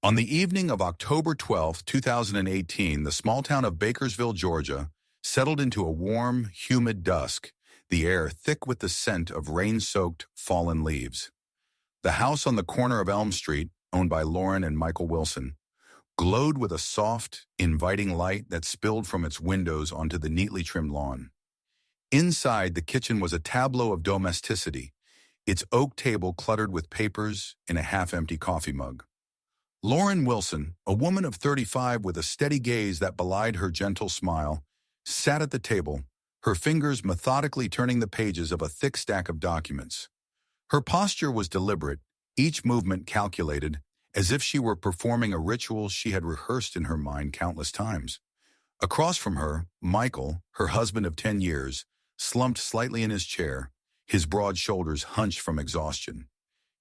On the evening of October 12, 2018, the small town of Bakersville, Georgia, settled into a warm, humid dusk, the air thick with the scent of rain-soaked, fallen leaves. The house on the corner of Elm Street, owned by Lauren and Michael Wilson, glowed with a soft, inviting light that spilled from its windows onto the neatly trimmed lawn. Inside, the kitchen was a tableau of domesticity, its oak table cluttered with papers and a half-empty coffee mug. Lauren Wilson, a woman of 35 with a steady gaze that belied her gentle smile, sat at the table, her fingers methodically turning the pages of a thick stack of documents. Her posture was deliberate, each movement calculated, as if she were performing a ritual she had rehearsed in her mind countless times. Across from her, Michael, her husband of 10 years, slumped slightly in his chair, his broad shoulders hunched from exhaustion.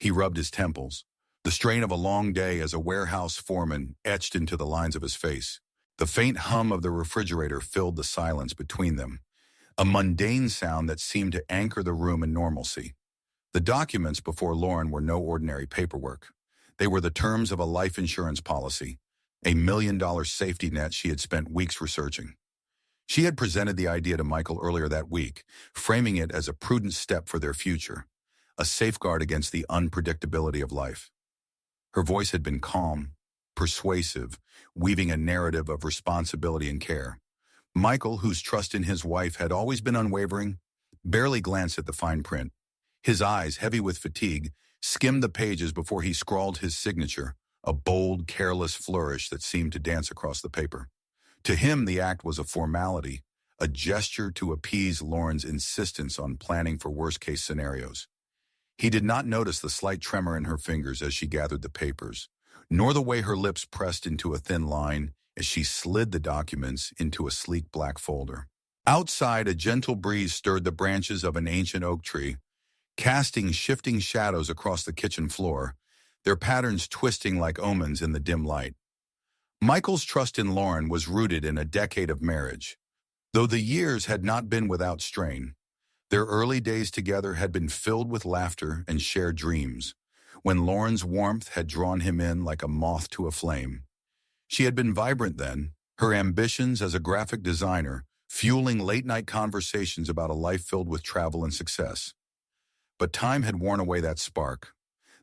He rubbed his temples, the strain of a long day as a warehouse foreman etched into the lines of his face. The faint hum of the refrigerator filled the silence between them, a mundane sound that seemed to anchor the room in normalcy. The documents before Lauren were no ordinary paperwork. They were the terms of a life insurance policy, a $1 million safety net she had spent weeks researching. She had presented the idea to Michael earlier that week, framing it as a prudent step for their future, a safeguard against the unpredictability of life. Her voice had been calm, persuasive, weaving a narrative of responsibility and care. Michael, whose trust in his wife had always been unwavering, barely glanced at the fine print. His eyes, heavy with fatigue, skimmed the pages before he scrawled his signature, a bold, careless flourish that seemed to dance across the paper. To him, the act was a formality, a gesture to appease Lauren's insistence on planning for worst-case scenarios. He did not notice the slight tremor in her fingers as she gathered the papers, nor the way her lips pressed into a thin line as she slid the documents into a sleek black folder. Outside, a gentle breeze stirred the branches of an ancient oak tree, casting shifting shadows across the kitchen floor, their patterns twisting like omens in the dim light. Michael's trust in Lauren was rooted in a decade of marriage, though the years had not been without strain. Their early days together had been filled with laughter and shared dreams, when Lauren's warmth had drawn him in like a moth to a flame. She had been vibrant then, her ambitions as a graphic designer fueling late-night conversations about a life filled with travel and success. But time had worn away that spark.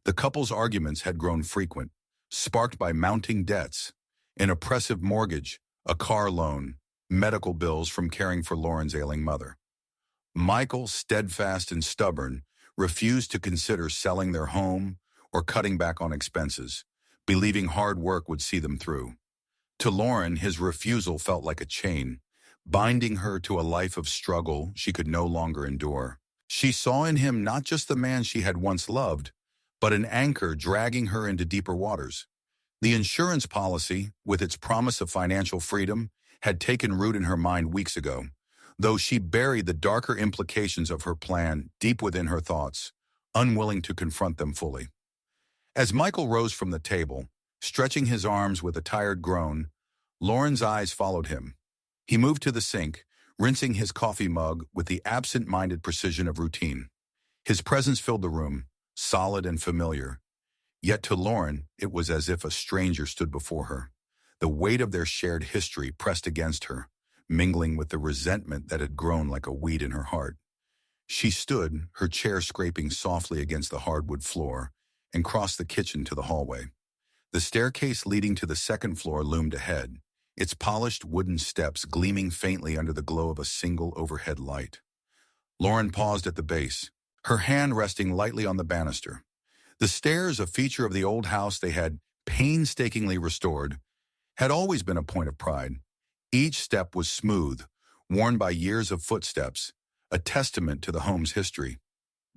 The couple's arguments had grown frequent, sparked by mounting debts, an oppressive mortgage, a car loan, medical bills from caring for Lauren's ailing mother. Michael, steadfast and stubborn, refused to consider selling their home or cutting back on expenses, believing hard work would see them through. To Lauren, his refusal felt like a chain, binding her to a life of struggle she could no longer endure. She saw in him not just the man she had once loved, but an anchor dragging her into deeper waters. The insurance policy, with its promise of financial freedom, had taken root in her mind weeks ago, though she buried the darker implications of her plan deep within her thoughts, unwilling to confront them fully. As Michael rose from the table, stretching his arms with a tired groan, Lauren's eyes followed him. He moved to the sink, rinsing his coffee mug with the absent-minded precision of routine. His presence filled the room, solid and familiar. Yet to Lauren, it was as if a stranger stood before her. The weight of their shared history pressed against her, mingling with the resentment that had grown like a weed in her heart. She stood, her chair scraping softly against the hardwood floor, and crossed the kitchen to the hallway. The staircase leading to the second floor loomed ahead, its polished wooden steps gleaming faintly under the glow of a single overhead light. Lauren paused at the base, her hand resting lightly on the banister. The stairs, a feature of the old house they had painstakingly restored, had always been a point of pride. Each step was smooth, worn by years of footsteps, a testament to the home's history.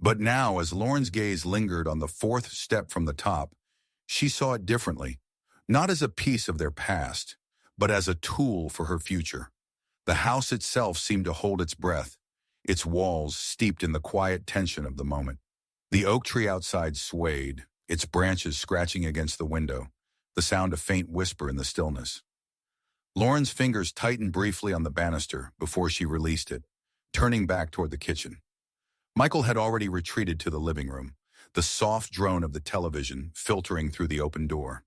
But now, as Lauren's gaze lingered on the fourth step from the top, she saw it differently, not as a piece of their past, but as a tool for her future. The house itself seemed to hold its breath, its walls steeped in the quiet tension of the moment. The oak tree outside swayed, its branches scratching against the window, the sound of faint whisper in the stillness. Lauren's fingers tightened briefly on the banister before she released it, turning back toward the kitchen. Michael had already retreated to the living room, the soft drone of the television filtering through the open door.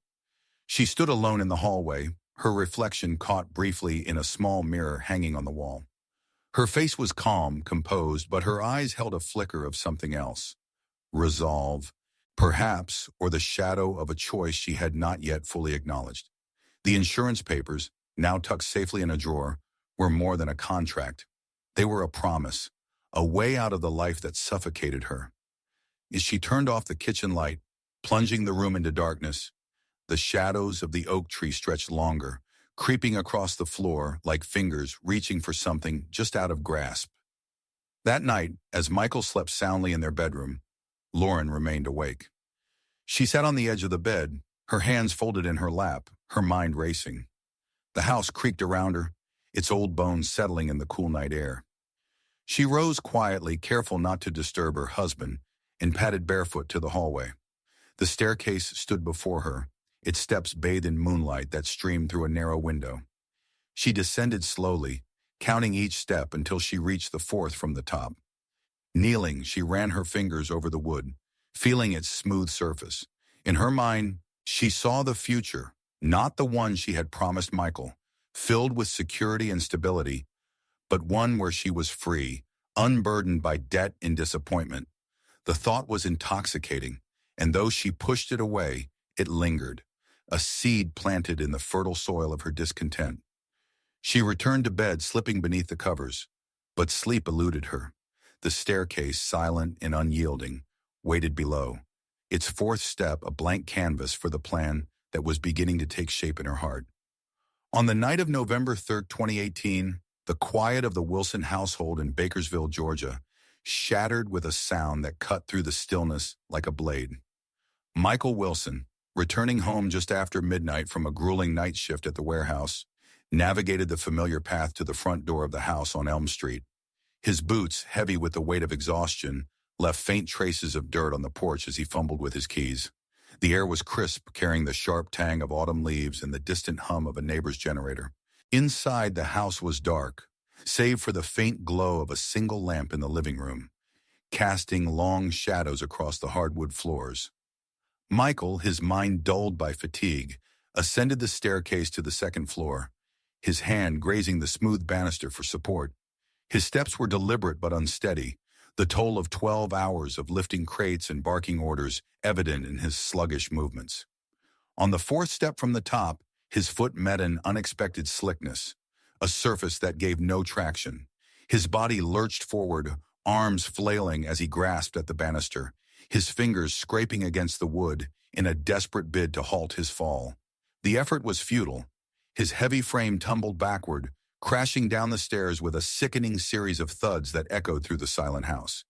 She stood alone in the hallway, her reflection caught briefly in a small mirror hanging on the wall. Her face was calm, composed, but her eyes held a flicker of something else. Resolve, perhaps, or the shadow of a choice she had not yet fully acknowledged. The insurance papers, now tucked safely in a drawer, were more than a contract. They were a promise, a way out of the life that suffocated her. As she turned off the kitchen light, plunging the room into darkness, the shadows of the oak tree stretched longer, creeping across the floor like fingers reaching for something just out of grasp. That night, as Michael slept soundly in their bedroom, Lauren remained awake. She sat on the edge of the bed, her hands folded in her lap, her mind racing. The house creaked around her, its old bones settling in the cool night air. She rose quietly, careful not to disturb her husband, and padded barefoot to the hallway. The staircase stood before her, its steps bathed in moonlight that streamed through a narrow window. She descended slowly, counting each step until she reached the fourth from the top. Kneeling, she ran her fingers over the wood, feeling its smooth surface. In her mind, she saw the future, not the one she had promised Michael, filled with security and stability, but one where she was free, unburdened by debt and disappointment. The thought was intoxicating, and though she pushed it away, it lingered, a seed planted in the fertile soil of her discontent. She returned to bed, slipping beneath the covers, but sleep eluded her. The staircase, silent and unyielding, waited below, its fourth step a blank canvas for the plan that was beginning to take shape in her heart. On the night of November 3rd, 2018, the quiet of the Wilson household in Bakersville, Georgia, shattered with a sound that cut through the stillness like a blade. Michael Wilson, returning home just after midnight from a grueling night shift at the warehouse, navigated the familiar path to the front door of the house on Elm Street. His boots, heavy with the weight of exhaustion, left faint traces of dirt on the porch as he fumbled with his keys. The air was crisp, carrying the sharp tang of autumn leaves and the distant hum of a neighbor's generator. Inside, the house was dark, save for the faint glow of a single lamp in the living room, casting long shadows across the hardwood floors. Michael, his mind dulled by fatigue, ascended the staircase to the second floor, his hand grazing the smooth banister for support. His steps were deliberate but unsteady, the toll of 12 hours of lifting crates and barking orders evident in his sluggish movements. On the fourth step from the top, his foot met an unexpected slickness, a surface that gave no traction. His body lurched forward, arms flailing as he grasped at the banister, his fingers scraping against the wood in a desperate bid to halt his fall. The effort was futile. His heavy frame tumbled backward, crashing down the stairs with a sickening series of thuds that echoed through the silent house.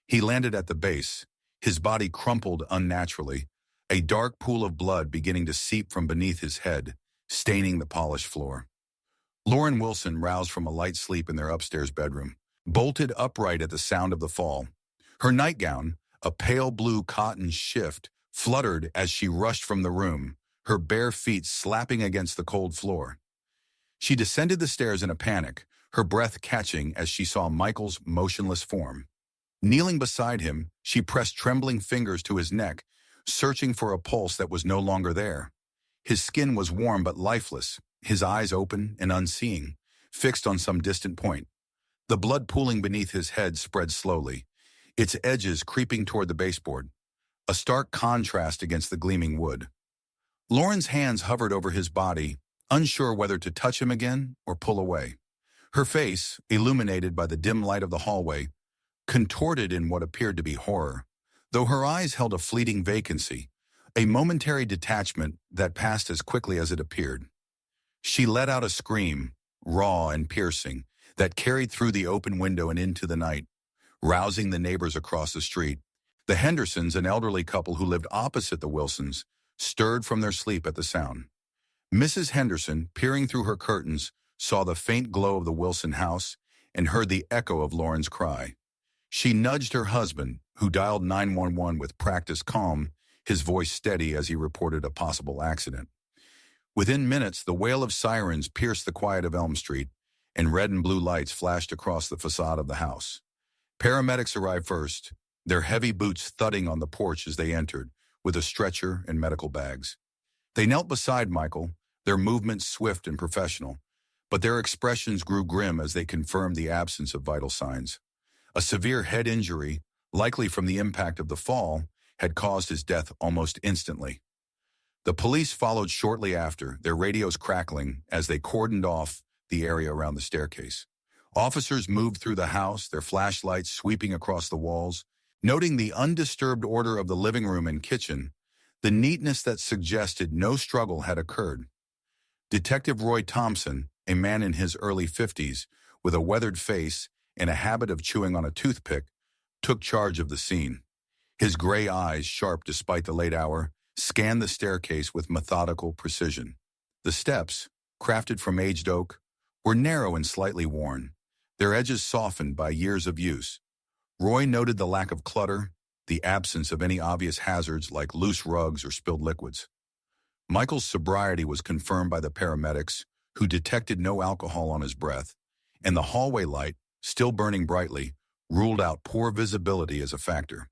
He landed at the base, his body crumpled unnaturally, a dark pool of blood beginning to seep from beneath his head, staining the polished floor. Lauren Wilson roused from a light sleep in their upstairs bedroom, bolted upright at the sound of the fall. Her nightgown, a pale blue cotton shift, fluttered as she rushed from the room, her bare feet slapping against the cold floor. She descended the stairs in a panic, her breath catching as she saw Michael's motionless form. Kneeling beside him, she pressed trembling fingers to his neck, searching for a pulse that was no longer there. His skin was warm but lifeless, his eyes open and unseeing, fixed on some distant point. The blood pooling beneath his head spread slowly, its edges creeping toward the baseboard, a stark contrast against the gleaming wood. Lauren's hands hovered over his body, unsure whether to touch him again or pull away. Her face, illuminated by the dim light of the hallway, contorted in what appeared to be horror, though her eyes held a fleeting vacancy, a momentary detachment that passed as quickly as it appeared. She let out a scream, raw and piercing, that carried through the open window and into the night, rousing the neighbors across the street. The Hendersons, an elderly couple who lived opposite the Wilsons, stirred from their sleep at the sound. Mrs. Henderson, peering through her curtains, saw the faint glow of the Wilson house and heard the echo of Lauren's cry. She nudged her husband, who dialed 911 with practiced calm, his voice steady as he reported a possible accident. Within minutes, the wail of sirens pierced the quiet of Elm Street, and red and blue lights flashed across the facade of the house. Paramedics arrived first, their heavy boots thudding on the porch as they entered, with a stretcher and medical bags. They knelt beside Michael, their movements swift and professional, but their expressions grew grim as they confirmed the absence of vital signs. A severe head injury, likely from the impact of the fall, had caused his death almost instantly. The police followed shortly after, their radios crackling as they cordoned off the area around the staircase. Officers moved through the house, their flashlights sweeping across the walls, noting the undisturbed order of the living room and kitchen, the neatness that suggested no struggle had occurred. Detective Roy Thompson, a man in his early 50s, with a weathered face and a habit of chewing on a toothpick, took charge of the scene. His gray eyes, sharp despite the late hour, scanned the staircase with methodical precision. The steps, crafted from aged oak, were narrow and slightly worn, their edges softened by years of use. Roy noted the lack of clutter, the absence of any obvious hazards like loose rugs or spilled liquids. Michael's sobriety was confirmed by the paramedics, who detected no alcohol on his breath, and the hallway light, still burning brightly, ruled out poor visibility as a factor.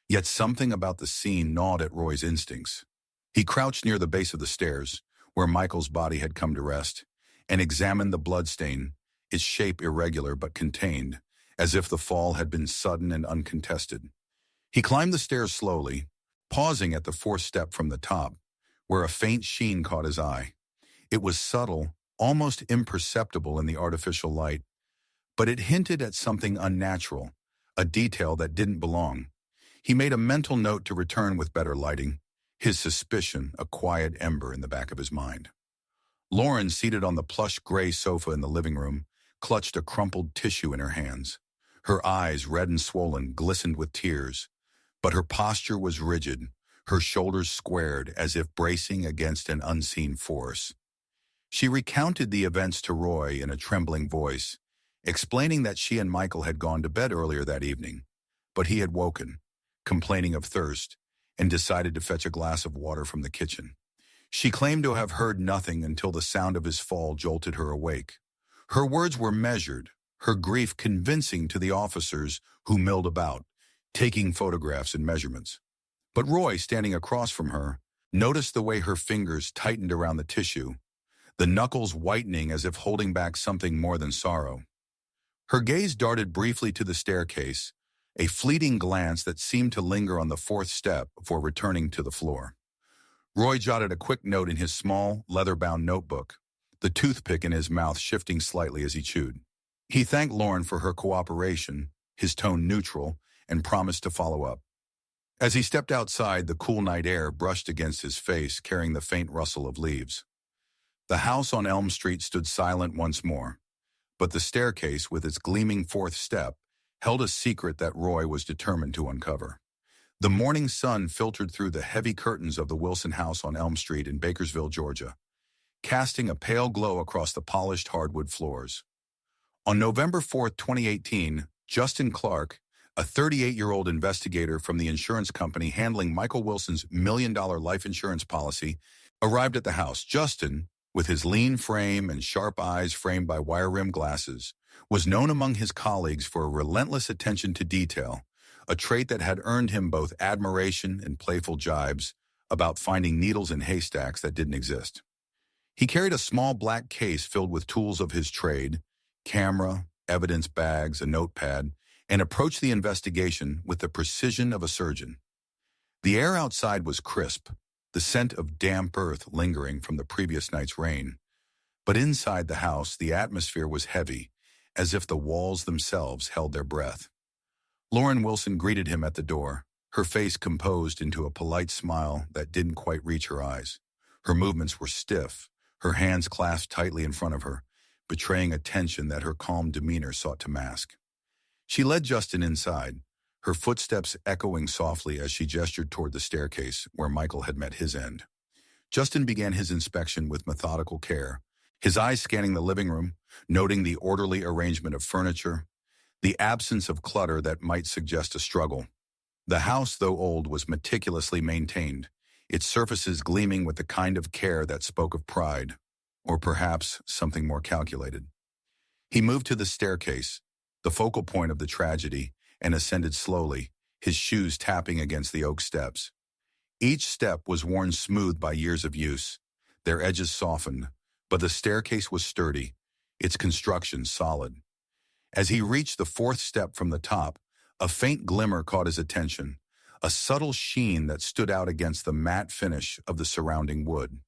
Yet something about the scene gnawed at Roy's instincts. He crouched near the base of the stairs, where Michael's body had come to rest, and examined the bloodstain, its shape irregular but contained, as if the fall had been sudden and uncontested. He climbed the stairs slowly, pausing at the fourth step from the top, where a faint sheen caught his eye. It was subtle, almost imperceptible in the artificial light, but it hinted at something unnatural, a detail that didn't belong. He made a mental note to return with better lighting, his suspicion a quiet ember in the back of his mind. Lauren, seated on the plush gray sofa in the living room, clutched a crumpled tissue in her hands. Her eyes, red and swollen, glistened with tears, but her posture was rigid, her shoulders squared as if bracing against an unseen force. She recounted the events to Roy in a trembling voice, explaining that she and Michael had gone to bed earlier that evening, but he had woken, complaining of thirst, and decided to fetch a glass of water from the kitchen. She claimed to have heard nothing until the sound of his fall jolted her awake. Her words were measured, her grief convincing to the officers who milled about, taking photographs and measurements. But Roy, standing across from her, noticed the way her fingers tightened around the tissue, the knuckles whitening as if holding back something more than sorrow. Her gaze darted briefly to the staircase, a fleeting glance that seemed to linger on the fourth step before returning to the floor. Roy jotted a quick note in his small, leather-bound notebook, the toothpick in his mouth shifting slightly as he chewed. He thanked Lauren for her cooperation, his tone neutral, and promised to follow up. As he stepped outside, the cool night air brushed against his face, carrying the faint rustle of leaves. The house on Elm Street stood silent once more, but the staircase, with its gleaming fourth step, held a secret that Roy was determined to uncover. The morning sun filtered through the heavy curtains of the Wilson house on Elm Street in Bakersville, Georgia, casting a pale glow across the polished hardwood floors. On November 4, 2018, Justin Clark, a 38-year-old investigator from the insurance company handling Michael Wilson's $1 million life insurance policy, arrived at the house. Justin, with his lean frame and sharp eyes framed by wire-rimmed glasses, was known among his colleagues for a relentless attention to detail, a trait that had earned him both admiration and playful jibes about finding needles in haystacks that didn't exist. He carried a small black case filled with tools of his trade, camera, evidence bags, a notepad, and approached the investigation with the precision of a surgeon. The air outside was crisp, the scent of damp earth lingering from the previous night's rain. But inside the house, the atmosphere was heavy, as if the walls themselves held their breath. Lauren Wilson greeted him at the door, her face composed into a polite smile that didn't quite reach her eyes. Her movements were stiff, her hands clasped tightly in front of her, betraying a tension that her calm demeanor sought to mask. She led Justin inside, her footsteps echoing softly as she gestured toward the staircase where Michael had met his end. Justin began his inspection with methodical care, his eyes scanning the living room, noting the orderly arrangement of furniture, the absence of clutter that might suggest a struggle. The house, though old, was meticulously maintained, its surfaces gleaming with the kind of care that spoke of pride, or perhaps something more calculated. He moved to the staircase, the focal point of the tragedy, and ascended slowly, his shoes tapping against the oak steps. Each step was worn smooth by years of use, their edges softened, but the staircase was sturdy, its construction solid. As he reached the fourth step from the top, a faint glimmer caught his attention, a subtle sheen that stood out against the matte finish of the surrounding wood.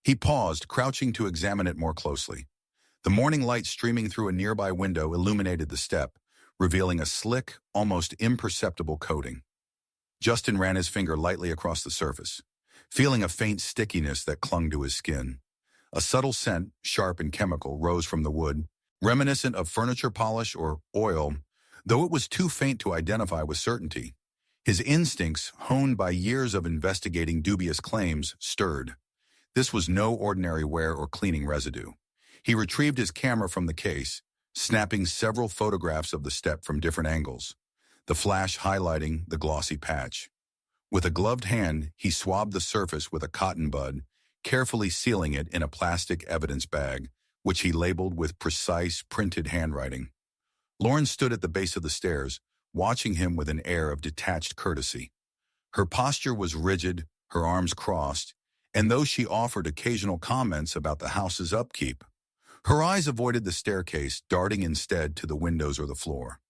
He paused, crouching to examine it more closely. The morning light streaming through a nearby window illuminated the step, revealing a slick, almost imperceptible coating. Justin ran his finger lightly across the surface, feeling a faint stickiness that clung to his skin. A subtle scent, sharp and chemical, rose from the wood, reminiscent of furniture polish or oil, though it was too faint to identify with certainty. His instincts, honed by years of investigating dubious claims, stirred. This was no ordinary wear or cleaning residue. He retrieved his camera from the case, snapping several photographs of the step from different angles, the flash highlighting the glossy patch. With a gloved hand, he swabbed the surface with a cotton bud, carefully sealing it in a plastic evidence bag, which he labeled with precise, printed handwriting. Lauren stood at the base of the stairs, watching him with an air of detached courtesy. Her posture was rigid, her arms crossed, and though she offered occasional comments about the house's upkeep, her eyes avoided the staircase, darting instead to the windows or the floor.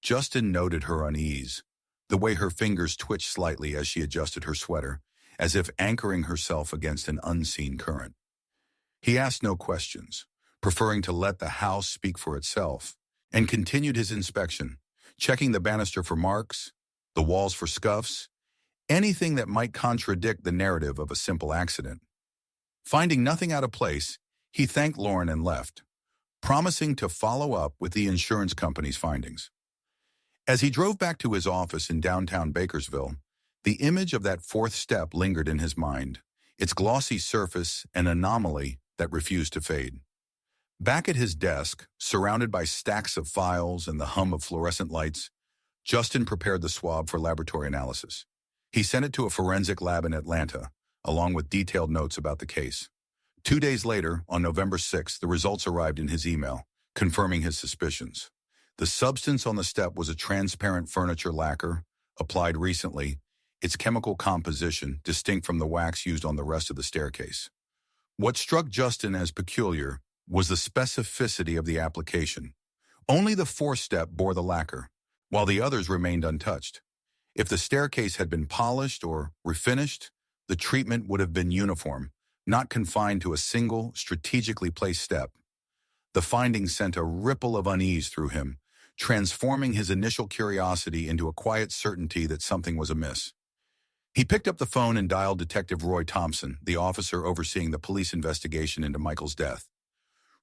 Justin noted her unease, the way her fingers twitched slightly as she adjusted her sweater, as if anchoring herself against an unseen current. He asked no questions, preferring to let the house speak for itself, and continued his inspection, checking the banister for marks, the walls for scuffs, anything that might contradict the narrative of a simple accident. Finding nothing out of place, he thanked Lauren and left, promising to follow up with the insurance company's findings. As he drove back to his office in downtown Bakersville, the image of that fourth step lingered in his mind, its glossy surface an anomaly that refused to fade. Back at his desk, surrounded by stacks of files and the hum of fluorescent lights, Justin prepared the swab for laboratory analysis. He sent it to a forensic lab in Atlanta, along with detailed notes about the case. 2 days later, on November 6th, the results arrived in his email, confirming his suspicions. The substance on the step was a transparent furniture lacquer, applied recently, its chemical composition distinct from the wax used on the rest of the staircase. What struck Justin as peculiar was the specificity of the application. Only the fourth step bore the lacquer, while the others remained untouched. If the staircase had been polished or refinished, the treatment would have been uniform, not confined to a single, strategically placed step. The findings sent a ripple of unease through him, transforming his initial curiosity into a quiet certainty that something was amiss. He picked up the phone and dialed Detective Roy Thompson, the officer overseeing the police investigation into Michael's death.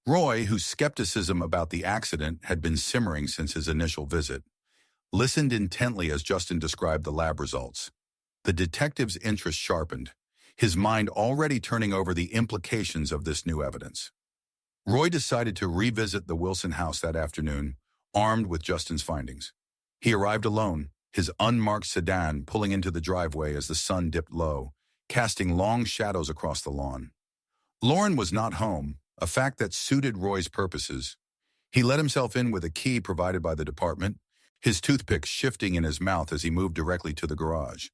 Roy, whose skepticism about the accident had been simmering since his initial visit, listened intently as Justin described the lab results. The detective's interest sharpened, his mind already turning over the implications of this new evidence. Roy decided to revisit the Wilson house that afternoon, armed with Justin's findings. He arrived alone, his unmarked sedan pulling into the driveway as the sun dipped low, casting long shadows across the lawn. Lauren was not home, a fact that suited Roy's purposes. He let himself in with a key provided by the department, his toothpick shifting in his mouth as he moved directly to the garage.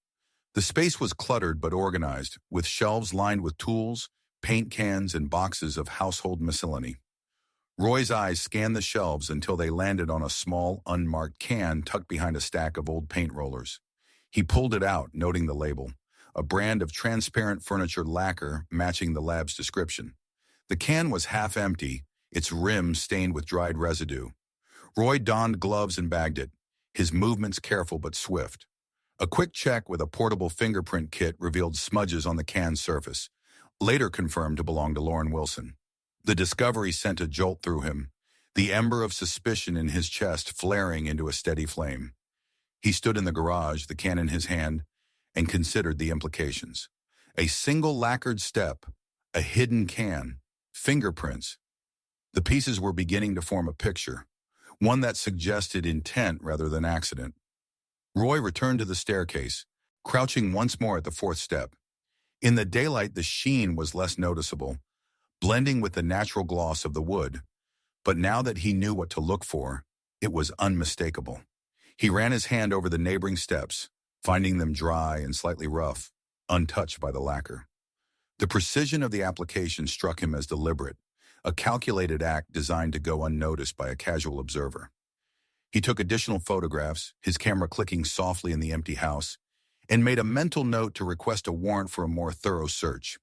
The space was cluttered but organized, with shelves lined with tools, paint cans, and boxes of household miscellany. Roy's eyes scanned the shelves until they landed on a small, unmarked can tucked behind a stack of old paint rollers. He pulled it out, noting the label, a brand of transparent furniture lacquer matching the lab's description. The can was half empty, its rim stained with dried residue. Roy donned gloves and bagged it, his movements careful but swift. A quick check with a portable fingerprint kit revealed smudges on the can's surface, later confirmed to belong to Lauren Wilson. The discovery sent a jolt through him, the ember of suspicion in his chest flaring into a steady flame. He stood in the garage, the can in his hand, and considered the implications. A single lacquered step, a hidden can, fingerprints. The pieces were beginning to form a picture, one that suggested intent rather than accident. Roy returned to the staircase, crouching once more at the fourth step. In the daylight, the sheen was less noticeable, blending with the natural gloss of the wood. But now that he knew what to look for, it was unmistakable. He ran his hand over the neighboring steps, finding them dry and slightly rough. untouched by the lacquer. The precision of the application struck him as deliberate, a calculated act designed to go unnoticed by a casual observer. He took additional photographs, his camera clicking softly in the empty house, and made a mental note to request a warrant for a more thorough search.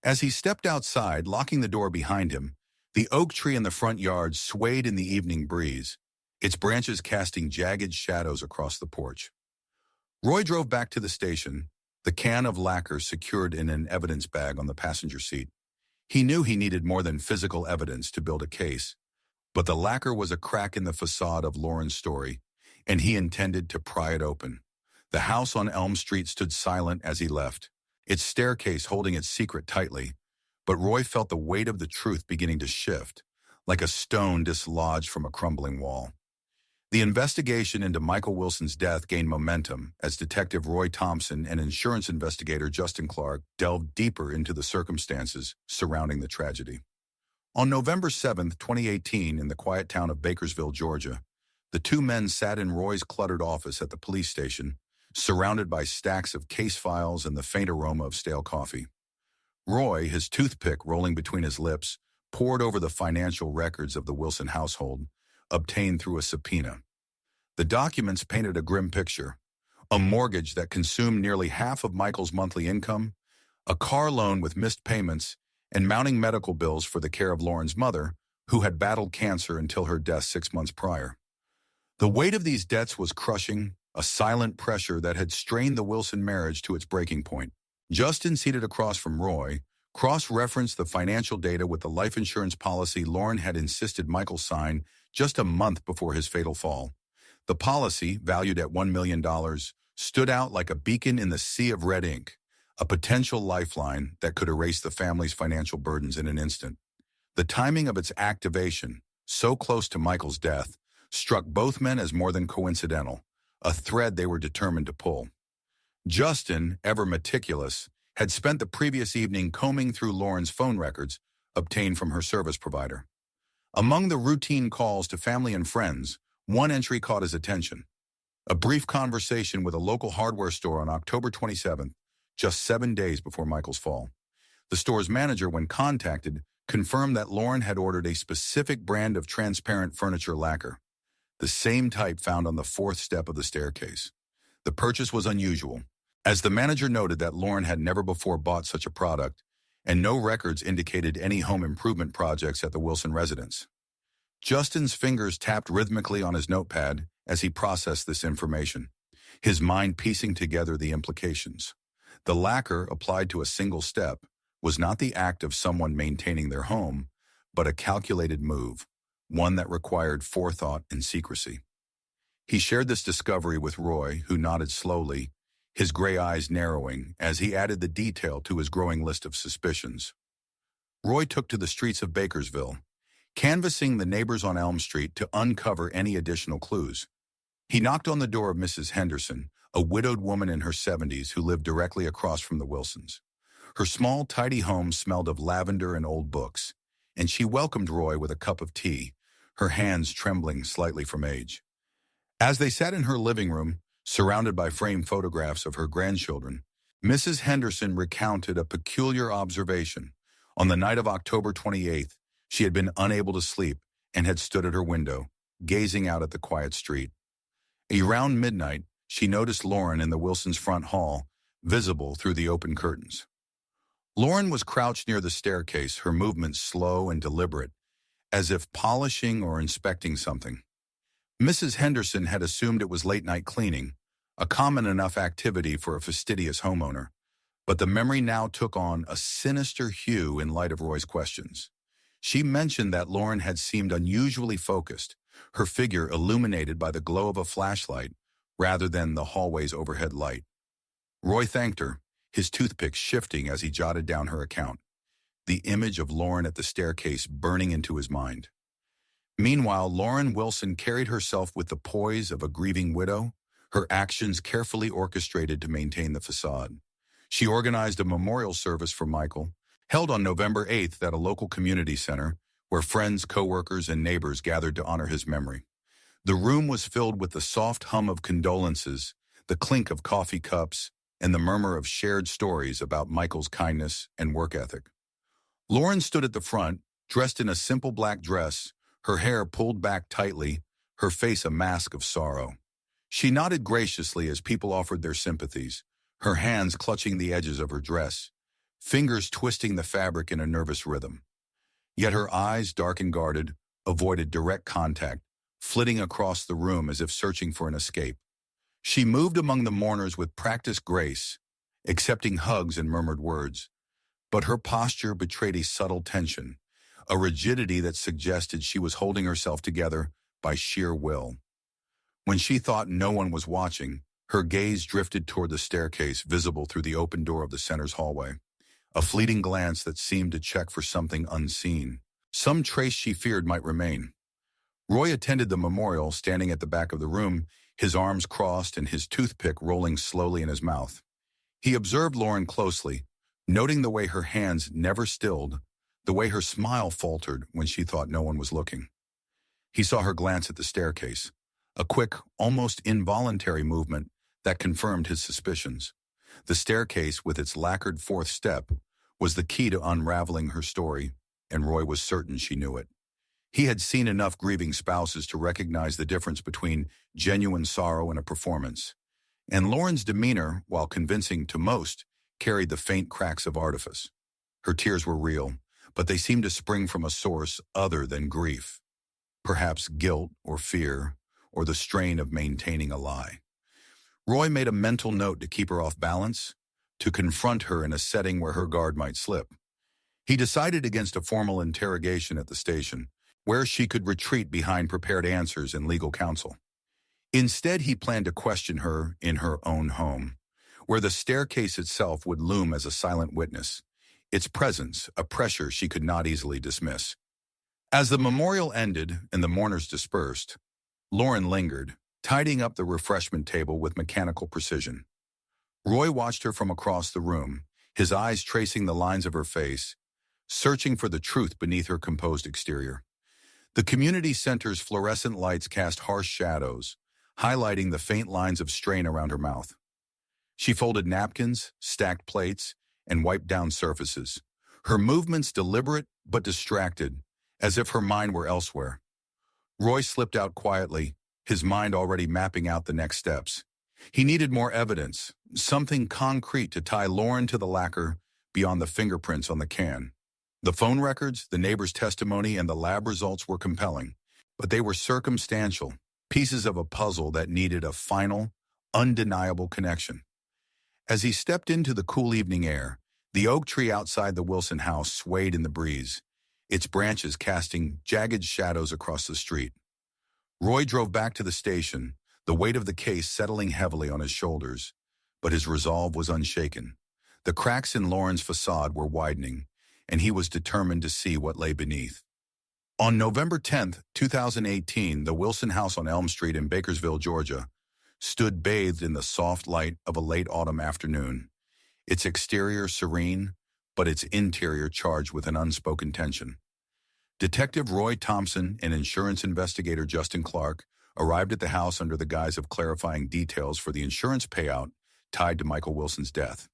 As he stepped outside, locking the door behind him, the oak tree in the front yard swayed in the evening breeze, its branches casting jagged shadows across the porch. Roy drove back to the station, the can of lacquer secured in an evidence bag on the passenger seat. He knew he needed more than physical evidence to build a case, but the lacquer was a crack in the facade of Lauren's story, and he intended to pry it open. The house on Elm Street stood silent as he left, its staircase holding its secret tightly, but Roy felt the weight of the truth beginning to shift, like a stone dislodged from a crumbling wall. The investigation into Michael Wilson's death gained momentum as Detective Roy Thompson and insurance investigator Justin Clark delved deeper into the circumstances surrounding the tragedy. On November 7, 2018, in the quiet town of Bakersville, Georgia, the two men sat in Roy's cluttered office at the police station, surrounded by stacks of case files and the faint aroma of stale coffee. Roy, his toothpick rolling between his lips, pored over the financial records of the Wilson household, obtained through a subpoena. The documents painted a grim picture: a mortgage that consumed nearly half of Michael's monthly income, a car loan with missed payments, and mounting medical bills for the care of Lauren's mother, who had battled cancer until her death 6 months prior. The weight of these debts was crushing, a silent pressure that had strained the Wilson marriage to its breaking point. Justin, seated across from Roy, cross-referenced the financial data with the life insurance policy Lauren had insisted Michael sign just a month before his fatal fall. The policy, valued at $1 million, stood out like a beacon in the sea of red ink, a potential lifeline that could erase the family's financial burdens in an instant. The timing of its activation, so close to Michael's death, struck both men as more than coincidental, a thread they were determined to pull. Justin, ever meticulous, had spent the previous evening combing through Lauren's phone records obtained from her service provider. Among the routine calls to family and friends, one entry caught his attention: a brief conversation with a local hardware store on October 27th, just 7 days before Michael's fall. The store's manager, when contacted, confirmed that Lauren had ordered a specific brand of transparent furniture lacquer, the same type found on the fourth step of the staircase. The purchase was unusual, as the manager noted that Lauren had never before bought such a product, and no records indicated any home improvement projects at the Wilson residence. Justin's fingers tapped rhythmically on his notepad as he processed this information, his mind piecing together the implications. The lacquer, applied to a single step, was not the act of someone maintaining their home, but a calculated move, one that required forethought and secrecy. He shared this discovery with Roy, who nodded slowly, his gray eyes narrowing as he added the detail to his growing list of suspicions. Roy took to the streets of Bakersville, canvassing the neighbors on Elm Street to uncover any additional clues. He knocked on the door of Mrs. Henderson, a widowed woman in her 70s who lived directly across from the Wilsons. Her small, tidy home smelled of lavender and old books, and she welcomed Roy with a cup of tea, her hands trembling slightly from age. As they sat in her living room, surrounded by framed photographs of her grandchildren, Mrs. Henderson recounted a peculiar observation. On the night of October 28th, she had been unable to sleep and had stood at her window, gazing out at the quiet street. Around midnight, she noticed Lauren in the Wilsons' front hall, visible through the open curtains. Lauren was crouched near the staircase, her movements slow and deliberate, as if polishing or inspecting something. Mrs. Henderson had assumed it was late-night cleaning, a common enough activity for a fastidious homeowner, but the memory now took on a sinister hue in light of Roy's questions. She mentioned that Lauren had seemed unusually focused, her figure illuminated by the glow of a flashlight rather than the hallway's overhead light. Roy thanked her, his toothpick shifting as he jotted down her account, the image of Lauren at the staircase burning into his mind. Meanwhile, Lauren Wilson carried herself with the poise of a grieving widow, her actions carefully orchestrated to maintain the facade. She organized a memorial service for Michael, held on November 8th at a local community center, where friends, coworkers, and neighbors gathered to honor his memory. The room was filled with the soft hum of condolences, the clink of coffee cups, and the murmur of shared stories about Michael's kindness and work ethic. Lauren stood at the front, dressed in a simple black dress, her hair pulled back tightly, her face a mask of sorrow. She nodded graciously as people offered their sympathies, her hands clutching the edges of her dress, fingers twisting the fabric in a nervous rhythm. Yet her eyes, dark and guarded, avoided direct contact, flitting across the room as if searching for an escape. She moved among the mourners with practiced grace, accepting hugs and murmured words. But her posture betrayed a subtle tension, a rigidity that suggested she was holding herself together by sheer will. When she thought no one was watching, her gaze drifted toward the staircase visible through the open door of the center's hallway, a fleeting glance that seemed to check for something unseen, some trace she feared might remain. Roy attended the memorial, standing at the back of the room, his arms crossed and his toothpick rolling slowly in his mouth. He observed Lauren closely, noting the way her hands never stilled, the way her smile faltered when she thought no one was looking. He saw her glance at the staircase, a quick, almost involuntary movement that confirmed his suspicions. The staircase, with its lacquered fourth step, was the key to unraveling her story, and Roy was certain she knew it. He had seen enough grieving spouses to recognize the difference between genuine sorrow and a performance. And Lauren's demeanor, while convincing to most, carried the faint cracks of artifice. Her tears were real, but they seemed to spring from a source other than grief. Perhaps guilt or fear, or the strain of maintaining a lie. Roy made a mental note to keep her off balance, to confront her in a setting where her guard might slip. He decided against a formal interrogation at the station, where she could retreat behind prepared answers and legal counsel. Instead, he planned to question her in her own home, where the staircase itself would loom as a silent witness, its presence a pressure she could not easily dismiss. As the memorial ended and the mourners dispersed, Lauren lingered, tidying up the refreshment table with mechanical precision. Roy watched her from across the room, his eyes tracing the lines of her face, searching for the truth beneath her composed exterior. The community center's fluorescent lights cast harsh shadows, highlighting the faint lines of strain around her mouth. She folded napkins, stacked plates, and wiped down surfaces, her movements deliberate but distracted, as if her mind were elsewhere. Roy slipped out quietly, his mind already mapping out the next steps. He needed more evidence, something concrete to tie Lauren to the lacquer beyond the fingerprints on the can. The phone records, the neighbor's testimony, and the lab results were compelling, but they were circumstantial, pieces of a puzzle that needed a final, undeniable connection. As he stepped into the cool evening air, the oak tree outside the Wilson house swayed in the breeze, its branches casting jagged shadows across the street. Roy drove back to the station, the weight of the case settling heavily on his shoulders, but his resolve was unshaken. The cracks in Lauren's facade were widening, and he was determined to see what lay beneath. On November 10, 2018, the Wilson house on Elm Street in Bakersville, Georgia, stood bathed in the soft light of a late autumn afternoon, its exterior serene, but its interior charged with an unspoken tension. Detective Roy Thompson and insurance investigator Justin Clark arrived at the house under the guise of clarifying details for the insurance payout tied to Michael Wilson's death.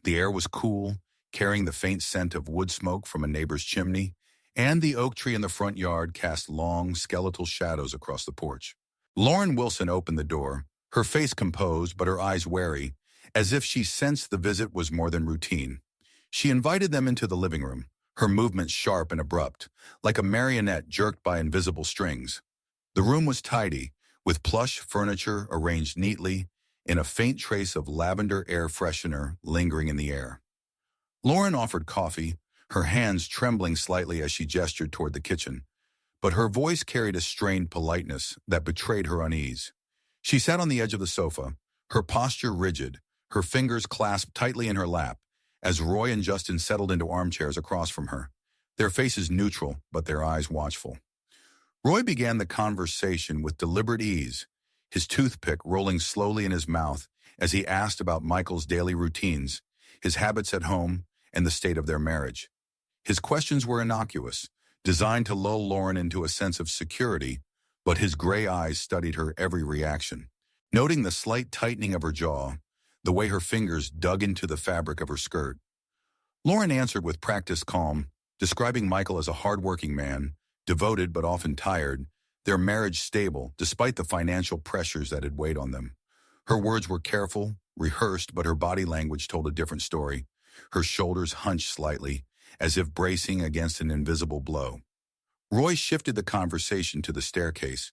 The air was cool, carrying the faint scent of wood smoke from a neighbor's chimney, and the oak tree in the front yard cast long, skeletal shadows across the porch. Lauren Wilson opened the door, her face composed but her eyes wary, as if she sensed the visit was more than routine. She invited them into the living room, her movements sharp and abrupt, like a marionette jerked by invisible strings. The room was tidy, with plush furniture arranged neatly, and a faint trace of lavender air freshener lingering in the air. Lauren offered coffee, her hands trembling slightly as she gestured toward the kitchen, but her voice carried a strained politeness that betrayed her unease. She sat on the edge of the sofa, her posture rigid, her fingers clasped tightly in her lap, as Roy and Justin settled into armchairs across from her, their faces neutral but their eyes watchful. Roy began the conversation with deliberate ease, his toothpick rolling slowly in his mouth as he asked about Michael's daily routines, his habits at home, and the state of their marriage. His questions were innocuous, designed to lull Lauren into a sense of security, but his gray eyes studied her every reaction. Noting the slight tightening of her jaw, the way her fingers dug into the fabric of her skirt. Lauren answered with practiced calm, describing Michael as a hard-working man, devoted but often tired, their marriage stable despite the financial pressures that had weighed on them. Her words were careful, rehearsed, but her body language told a different story. Her shoulders hunched slightly, as if bracing against an invisible blow. Roy shifted the conversation to the staircase,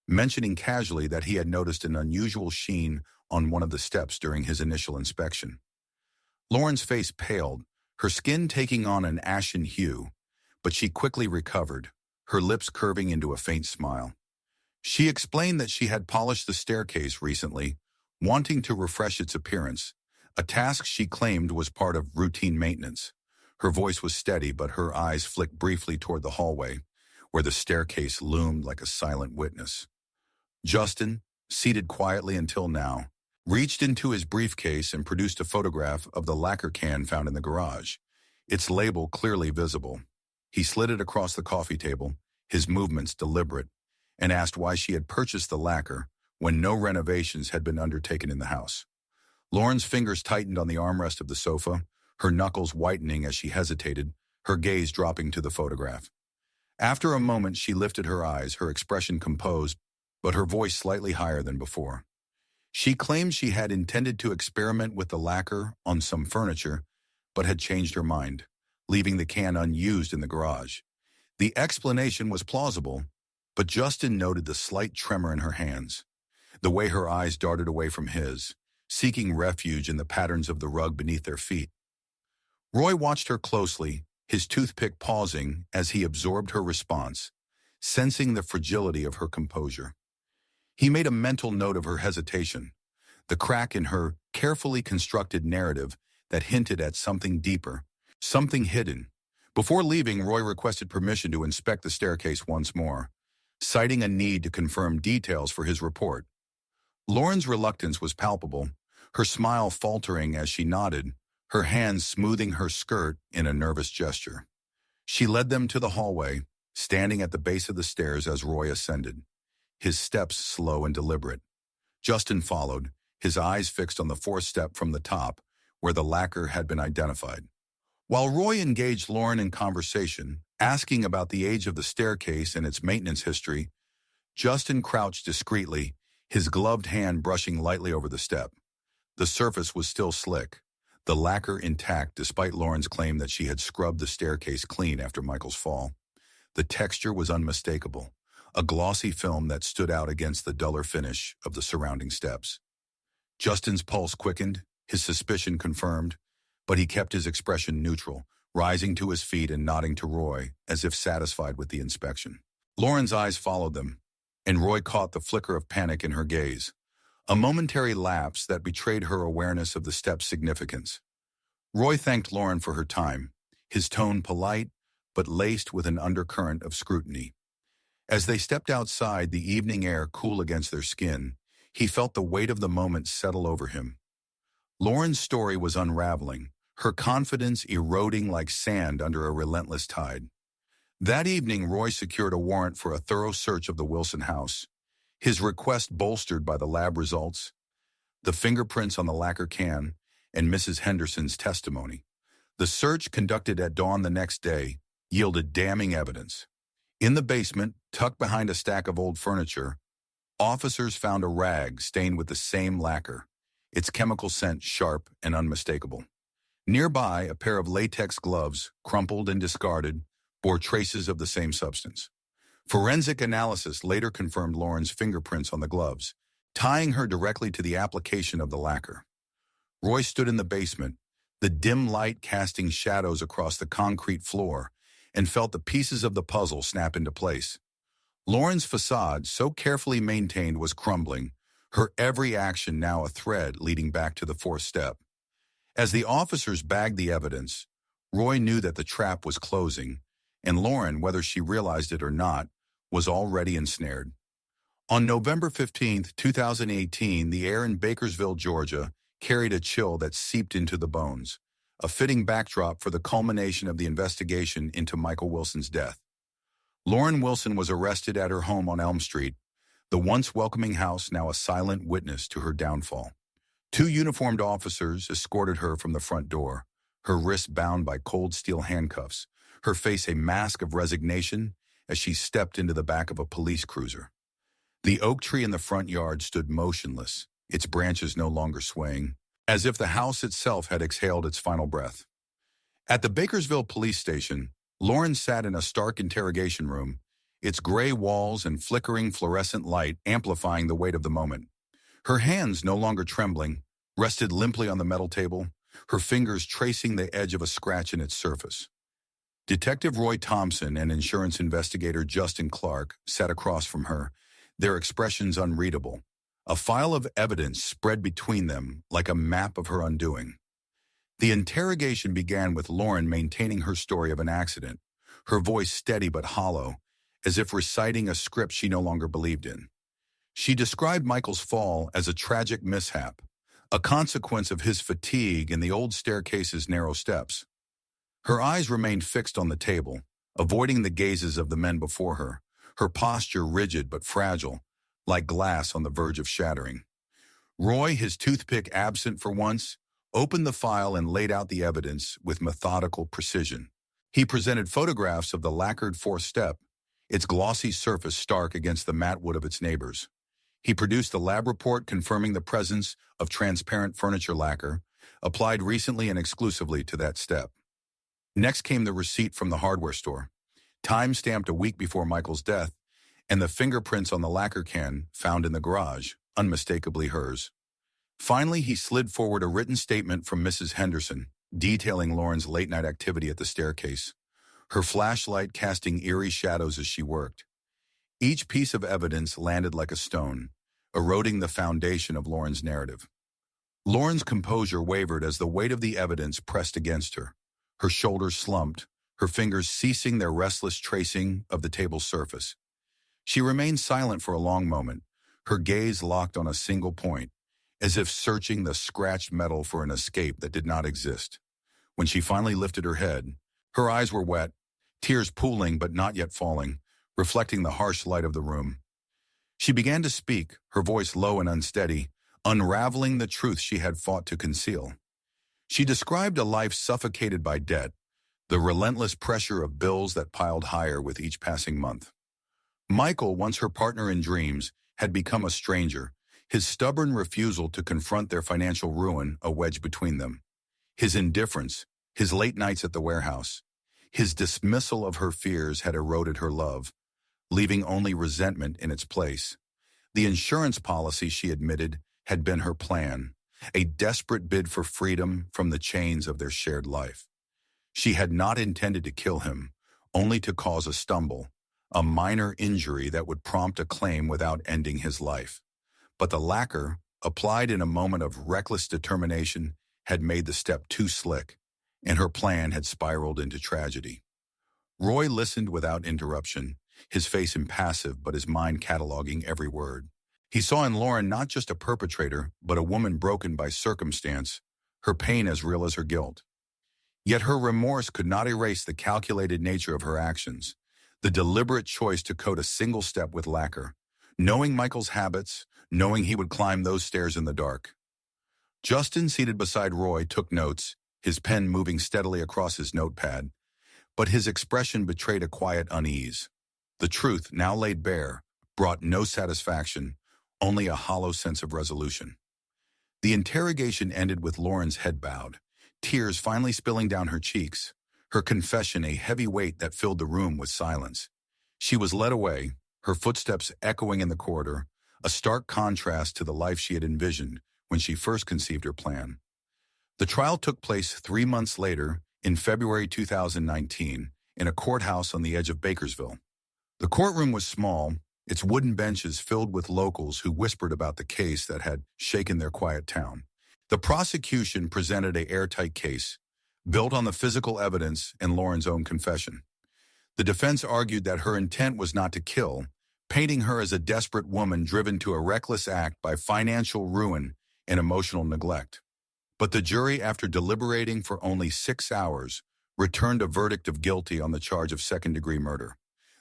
mentioning casually that he had noticed an unusual sheen on one of the steps during his initial inspection. Lauren's face paled, her skin taking on an ashen hue, but she quickly recovered, her lips curving into a faint smile. She explained that she had polished the staircase recently, wanting to refresh its appearance, a task she claimed was part of routine maintenance. Her voice was steady, but her eyes flicked briefly toward the hallway, where the staircase loomed like a silent witness. Justin, seated quietly until now, reached into his briefcase and produced a photograph of the lacquer can found in the garage, its label clearly visible. He slid it across the coffee table, his movements deliberate, and asked why she had purchased the lacquer when no renovations had been undertaken in the house. Lauren's fingers tightened on the armrest of the sofa, her knuckles whitening as she hesitated, her gaze dropping to the photograph. After a moment, she lifted her eyes, her expression composed, but her voice slightly higher than before. She claimed she had intended to experiment with the lacquer on some furniture, but had changed her mind, leaving the can unused in the garage. The explanation was plausible, but Justin noted the slight tremor in her hands, the way her eyes darted away from his, seeking refuge in the patterns of the rug beneath their feet. Roy watched her closely, his toothpick pausing as he absorbed her response, sensing the fragility of her composure. He made a mental note of her hesitation, the crack in her carefully constructed narrative that hinted at something deeper, something hidden. Before leaving, Roy requested permission to inspect the staircase once more, citing a need to confirm details for his report. Lauren's reluctance was palpable, her smile faltering as she nodded, her hands smoothing her skirt in a nervous gesture. She led them to the hallway, standing at the base of the stairs as Roy ascended, his steps slow and deliberate. Justin followed, his eyes fixed on the fourth step from the top, where the lacquer had been identified. While Roy engaged Lauren in conversation, asking about the age of the staircase and its maintenance history, Justin crouched discreetly, his gloved hand brushing lightly over the step. The surface was still slick, the lacquer intact despite Lauren's claim that she had scrubbed the staircase clean after Michael's fall. The texture was unmistakable, a glossy film that stood out against the duller finish of the surrounding steps. Justin's pulse quickened, his suspicion confirmed, but he kept his expression neutral, rising to his feet and nodding to Roy, as if satisfied with the inspection. Lauren's eyes followed them, and Roy caught the flicker of panic in her gaze, a momentary lapse that betrayed her awareness of the step's significance. Roy thanked Lauren for her time, his tone polite, but laced with an undercurrent of scrutiny. As they stepped outside, the evening air cool against their skin, he felt the weight of the moment settle over him. Lauren's story was unraveling, her confidence eroding like sand under a relentless tide. That evening, Roy secured a warrant for a thorough search of the Wilson house, his request bolstered by the lab results, the fingerprints on the lacquer can, and Mrs. Henderson's testimony. The search, conducted at dawn the next day, yielded damning evidence. In the basement, tucked behind a stack of old furniture, officers found a rag stained with the same lacquer, its chemical scent sharp and unmistakable. Nearby, a pair of latex gloves, crumpled and discarded, bore traces of the same substance. Forensic analysis later confirmed Lauren's fingerprints on the gloves, tying her directly to the application of the lacquer. Roy stood in the basement, the dim light casting shadows across the concrete floor, and felt the pieces of the puzzle snap into place. Lauren's facade, so carefully maintained, was crumbling, her every action now a thread leading back to the fourth step. As the officers bagged the evidence, Roy knew that the trap was closing, and Lauren, whether she realized it or not, was already ensnared. On November 15, 2018, the air in Bakersville, Georgia, carried a chill that seeped into the bones, a fitting backdrop for the culmination of the investigation into Michael Wilson's death. Lauren Wilson was arrested at her home on Elm Street, the once welcoming house now a silent witness to her downfall. Two uniformed officers escorted her from the front door, her wrists bound by cold steel handcuffs, her face a mask of resignation as she stepped into the back of a police cruiser. The oak tree in the front yard stood motionless, its branches no longer swaying, as if the house itself had exhaled its final breath. At the Bakersville police station, Lauren sat in a stark interrogation room, its gray walls and flickering fluorescent light amplifying the weight of the moment. Her hands, no longer trembling, rested limply on the metal table, her fingers tracing the edge of a scratch in its surface. Detective Roy Thompson and insurance investigator Justin Clark sat across from her, their expressions unreadable. A file of evidence spread between them like a map of her undoing. The interrogation began with Lauren maintaining her story of an accident, her voice steady but hollow, as if reciting a script she no longer believed in. She described Michael's fall as a tragic mishap, a consequence of his fatigue and the old staircase's narrow steps. Her eyes remained fixed on the table, avoiding the gazes of the men before her posture rigid but fragile, like glass on the verge of shattering. Roy, his toothpick absent for once, opened the file and laid out the evidence with methodical precision. He presented photographs of the lacquered fourth step, its glossy surface stark against the matte wood of its neighbors. He produced a lab report confirming the presence of transparent furniture lacquer, applied recently and exclusively to that step. Next came the receipt from the hardware store, time-stamped a week before Michael's death, and the fingerprints on the lacquer can found in the garage, unmistakably hers. Finally, he slid forward a written statement from Mrs. Henderson, detailing Lauren's late-night activity at the staircase, her flashlight casting eerie shadows as she worked. Each piece of evidence landed like a stone, eroding the foundation of Lauren's narrative. Lauren's composure wavered as the weight of the evidence pressed against her. Her shoulders slumped, her fingers ceasing their restless tracing of the table's surface. She remained silent for a long moment, her gaze locked on a single point, as if searching the scratched metal for an escape that did not exist. When she finally lifted her head, her eyes were wet, tears pooling but not yet falling, reflecting the harsh light of the room. She began to speak, her voice low and unsteady, unraveling the truth she had fought to conceal. She described a life suffocated by debt, the relentless pressure of bills that piled higher with each passing month. Michael, once her partner in dreams, had become a stranger, his stubborn refusal to confront their financial ruin a wedge between them. His indifference, his late nights at the warehouse, his dismissal of her fears had eroded her love, leaving only resentment in its place. The insurance policy, she admitted, had been her plan, a desperate bid for freedom from the chains of their shared life. She had not intended to kill him, only to cause a stumble, a minor injury that would prompt a claim without ending his life. But the lacquer, applied in a moment of reckless determination, had made the step too slick, and her plan had spiraled into tragedy. Roy listened without interruption, his face impassive but his mind cataloging every word. He saw in Lauren not just a perpetrator, but a woman broken by circumstance, her pain as real as her guilt. Yet her remorse could not erase the calculated nature of her actions, the deliberate choice to coat a single step with lacquer, knowing Michael's habits, knowing he would climb those stairs in the dark. Justin, seated beside Roy, took notes, his pen moving steadily across his notepad, but his expression betrayed a quiet unease. The truth, now laid bare, brought no satisfaction, only a hollow sense of resolution. The interrogation ended with Lauren's head bowed, tears finally spilling down her cheeks, her confession a heavy weight that filled the room with silence. She was led away, her footsteps echoing in the corridor, a stark contrast to the life she had envisioned when she first conceived her plan. The trial took place 3 months later, in February 2019, in a courthouse on the edge of Bakersville. The courtroom was small, its wooden benches filled with locals who whispered about the case that had shaken their quiet town. The prosecution presented an airtight case, built on the physical evidence and Lauren's own confession. The defense argued that her intent was not to kill, painting her as a desperate woman driven to a reckless act by financial ruin and emotional neglect. But the jury, after deliberating for only 6 hours, returned a verdict of guilty on the charge of second-degree murder.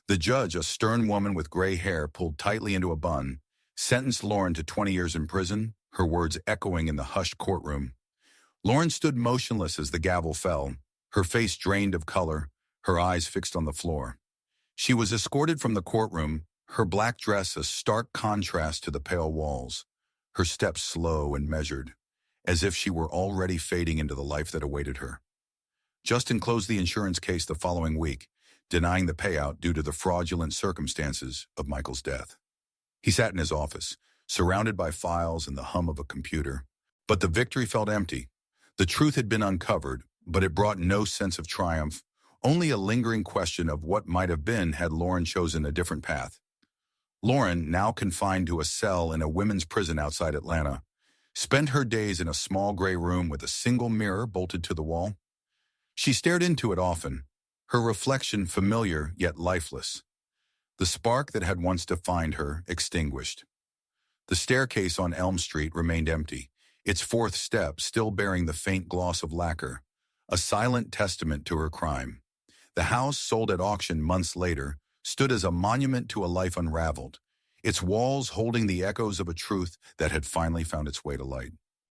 The judge, a stern woman with gray hair pulled tightly into a bun, sentenced Lauren to 20 years in prison, her words echoing in the hushed courtroom. Lauren stood motionless as the gavel fell, her face drained of color, her eyes fixed on the floor. She was escorted from the courtroom, her black dress a stark contrast to the pale walls, her steps slow and measured, as if she were already fading into the life that awaited her. Justin closed the insurance case the following week, denying the payout due to the fraudulent circumstances of Michael's death. He sat in his office, surrounded by files and the hum of a computer. But the victory felt empty. The truth had been uncovered, but it brought no sense of triumph, only a lingering question of what might have been had Lauren chosen a different path. Lauren, now confined to a cell in a women's prison outside Atlanta, spent her days in a small gray room with a single mirror bolted to the wall. She stared into it often, her reflection familiar yet lifeless. The spark that had once defined her extinguished. The staircase on Elm Street remained empty, its fourth step still bearing the faint gloss of lacquer, a silent testament to her crime. The house, sold at auction months later, stood as a monument to a life unraveled, its walls holding the echoes of a truth that had finally found its way to light.